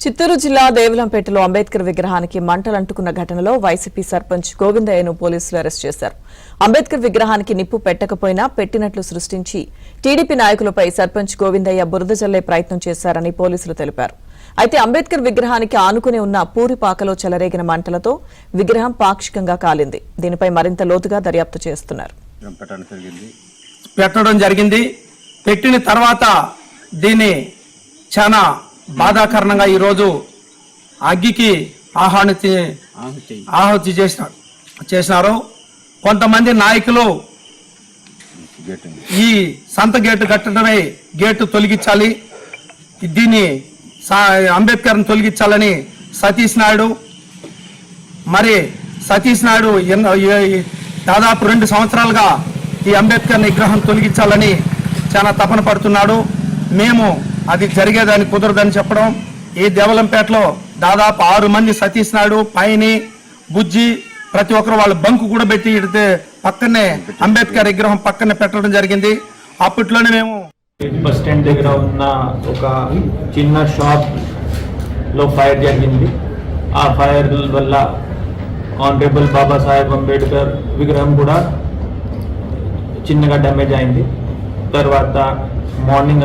చిత్తూరు జిల్లా దేవలంపేటలో అంబేద్కర్ విగ్రహానికి మంటలంటుకున్న ఘటనలో వైసీపీ సర్పంచ్ గోవిందయ్యను పోలీసులు అరెస్ట్ చేశారు. అంబేద్కర్ విగ్రహానికి నిప్పు పెట్టకపోయినా పెట్టినట్లు సృష్టించి టీడీపీ నాయకులపై సర్పంచ్ గోవిందయ్య బురద జల్లే ప్రయత్నం చేశారని పోలీసులు తెలిపారు. అయితే అంబేద్కర్ విగ్రహానికి ఆనుకుని ఉన్న పూరిపాకలో చెలరేగిన మంటలతో విగ్రహం పాక్షికంగా కాలింది. దీనిపై మరింత లోతుగా దర్యాప్తు చేస్తున్నారు. పెట్టడం జరిగింది. పెట్టిన తర్వాత దీన్ని చాలా బాధాకరణంగా ఈరోజు అగ్గికి ఆహుతి చేసినారు. కొంతమంది నాయకులు ఈ సంత గేటు కట్టడమే గేటు తొలగించాలి, దీన్ని అంబేద్కర్ని తొలగించాలని సతీష్ నాయుడు దాదాపు 2 సంవత్సరాలుగా ఈ అంబేద్కర్ విగ్రహం తొలగించాలని చాలా తపన పడుతున్నాడు. మేము అది జరిగేదాన్ని కుదరదని చెప్పడం. ఈ దేవలంపేటలో దాదాపు 6 మంది సతీష్ నాయుడు, పైని, బుజ్జి ప్రతి ఒక్కరు వాళ్ళ బంకు కూడా పెట్టి పక్కనే అంబేద్కర్ విగ్రహం పక్కనే పెట్టడం జరిగింది. అప్పట్లోనే మేము బస్ స్టాండ్ దగ్గర ఉన్న ఒక చిన్న షాప్ లో ఫైర్ జరిగింది. ఆ ఫైర్ వల్ల ఆనరబుల్ బాబాసాహెబ్ అంబేద్కర్ విగ్రహం కూడా చిన్నగా డ్యామేజ్ అయింది. తర్వాత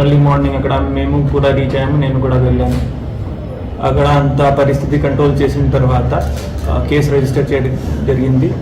ఎర్లీ మార్నింగ్ అక్కడ మేము కూడా రీచ్ అయ్యాము, నేను కూడా వెళ్ళాను. అక్కడ అంత పరిస్థితి కంట్రోల్ చేసిన తర్వాత కేసు రిజిస్టర్ చేయడం జరిగింది.